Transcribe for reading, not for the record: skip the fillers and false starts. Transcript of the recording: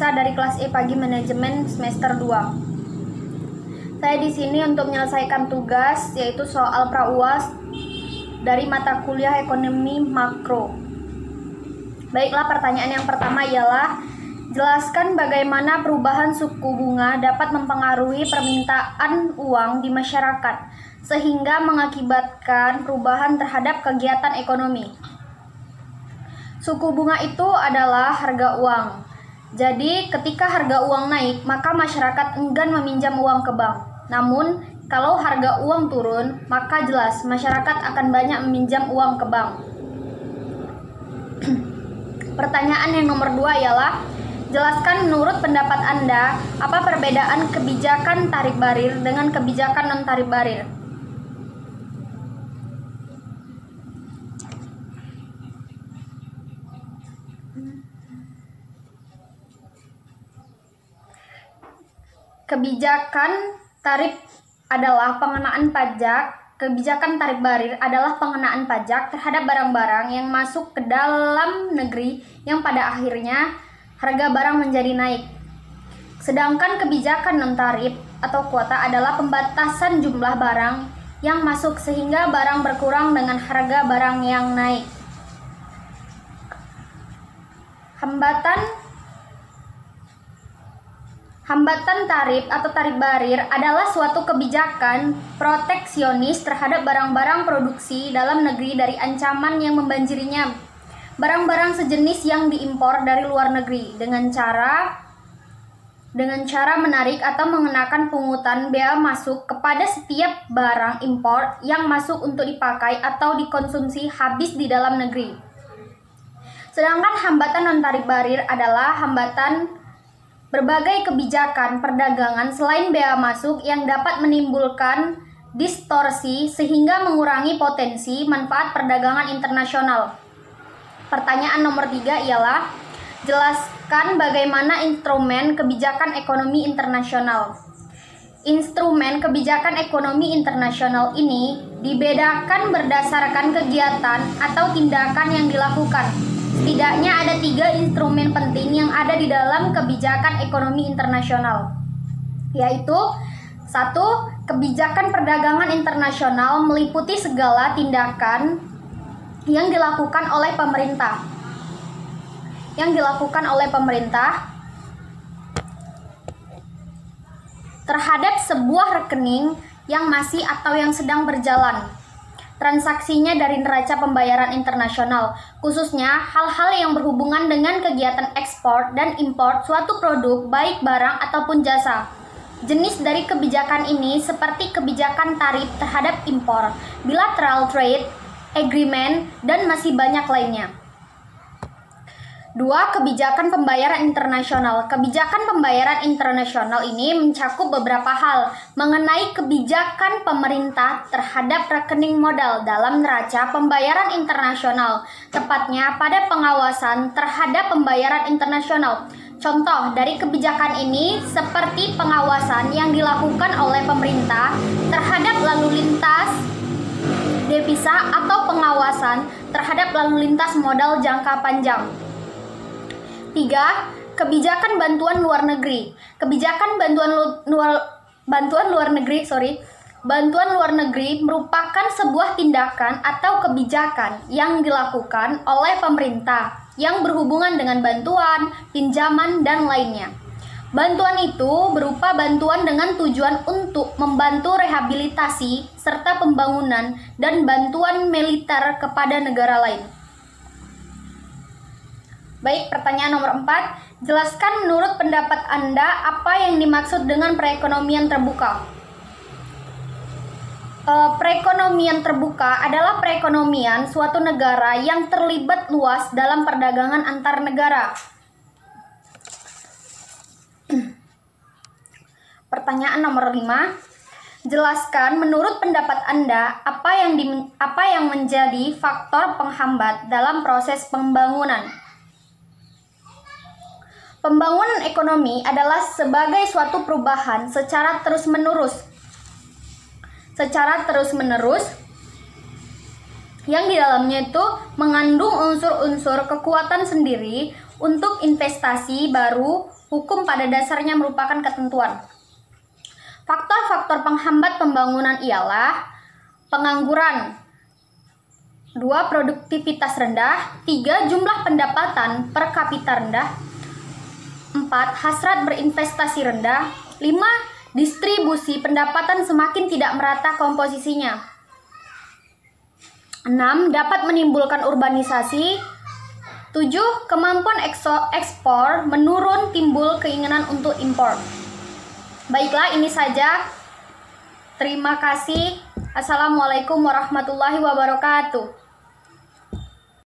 Nisa dari kelas E Pagi Manajemen semester 2. Saya di sini untuk menyelesaikan tugas yaitu soal pra-UAS dari mata kuliah Ekonomi Makro. Baiklah, pertanyaan yang pertama ialah jelaskan bagaimana perubahan suku bunga dapat mempengaruhi permintaan uang di masyarakat sehingga mengakibatkan perubahan terhadap kegiatan ekonomi. Suku bunga itu adalah harga uang. Jadi, ketika harga uang naik, maka masyarakat enggan meminjam uang ke bank. Namun, kalau harga uang turun, maka jelas masyarakat akan banyak meminjam uang ke bank. Pertanyaan yang nomor 2 ialah, jelaskan menurut pendapat Anda, apa perbedaan kebijakan tarif barir dengan kebijakan non-tarif barir? Kebijakan tarif adalah pengenaan pajak. Kebijakan tarif barir adalah pengenaan pajak terhadap barang-barang yang masuk ke dalam negeri yang pada akhirnya harga barang menjadi naik. Sedangkan kebijakan non-tarif atau kuota adalah pembatasan jumlah barang yang masuk sehingga barang berkurang dengan harga barang yang naik. Hambatan tarif atau tarif barir adalah suatu kebijakan proteksionis terhadap barang-barang produksi dalam negeri dari ancaman yang membanjirinya. Barang-barang sejenis yang diimpor dari luar negeri dengan cara menarik atau mengenakan pungutan bea masuk kepada setiap barang impor yang masuk untuk dipakai atau dikonsumsi habis di dalam negeri. Sedangkan hambatan non-tarif barir adalah hambatan berbagai kebijakan perdagangan selain bea masuk yang dapat menimbulkan distorsi sehingga mengurangi potensi manfaat perdagangan internasional. Pertanyaan nomor 3 ialah, jelaskan bagaimana instrumen kebijakan ekonomi internasional. Instrumen kebijakan ekonomi internasional ini dibedakan berdasarkan kegiatan atau tindakan yang dilakukan. Setidaknya ada 3 instrumen penting yang ada di dalam kebijakan ekonomi internasional, yaitu 1. Kebijakan perdagangan internasional meliputi segala tindakan yang dilakukan oleh pemerintah terhadap sebuah rekening yang masih atau yang sedang berjalan transaksinya dari neraca pembayaran internasional, khususnya hal-hal yang berhubungan dengan kegiatan ekspor dan impor suatu produk, baik barang ataupun jasa. Jenis dari kebijakan ini seperti kebijakan tarif terhadap impor, bilateral trade agreement, dan masih banyak lainnya. 2. Kebijakan pembayaran internasional. Kebijakan pembayaran internasional ini mencakup beberapa hal mengenai kebijakan pemerintah terhadap rekening modal dalam neraca pembayaran internasional, tepatnya pada pengawasan terhadap pembayaran internasional. Contoh dari kebijakan ini seperti pengawasan yang dilakukan oleh pemerintah terhadap lalu lintas devisa atau pengawasan terhadap lalu lintas modal jangka panjang. 3. Kebijakan bantuan luar negeri. Kebijakan bantuan luar negeri merupakan sebuah tindakan atau kebijakan yang dilakukan oleh pemerintah yang berhubungan dengan bantuan, pinjaman, dan lainnya. Bantuan itu berupa bantuan dengan tujuan untuk membantu rehabilitasi serta pembangunan dan bantuan militer kepada negara lain. Baik, pertanyaan nomor 4. Jelaskan menurut pendapat Anda apa yang dimaksud dengan perekonomian terbuka. Perekonomian terbuka adalah perekonomian suatu negara yang terlibat luas dalam perdagangan antar negara. Pertanyaan nomor 5. Jelaskan menurut pendapat Anda apa yang menjadi faktor penghambat dalam proses pembangunan. Pembangunan ekonomi adalah sebagai suatu perubahan secara terus-menerus yang di dalamnya itu mengandung unsur-unsur kekuatan sendiri untuk investasi baru, hukum pada dasarnya merupakan ketentuan. Faktor-faktor penghambat pembangunan ialah pengangguran, 2. Produktivitas rendah, 3. Jumlah pendapatan per kapita rendah, 4. Hasrat berinvestasi rendah, 5. Distribusi pendapatan semakin tidak merata komposisinya, 6. Dapat menimbulkan urbanisasi, 7. Kemampuan ekspor menurun, timbul keinginan untuk impor. Baiklah, ini saja. Terima kasih. Assalamualaikum warahmatullahi wabarakatuh.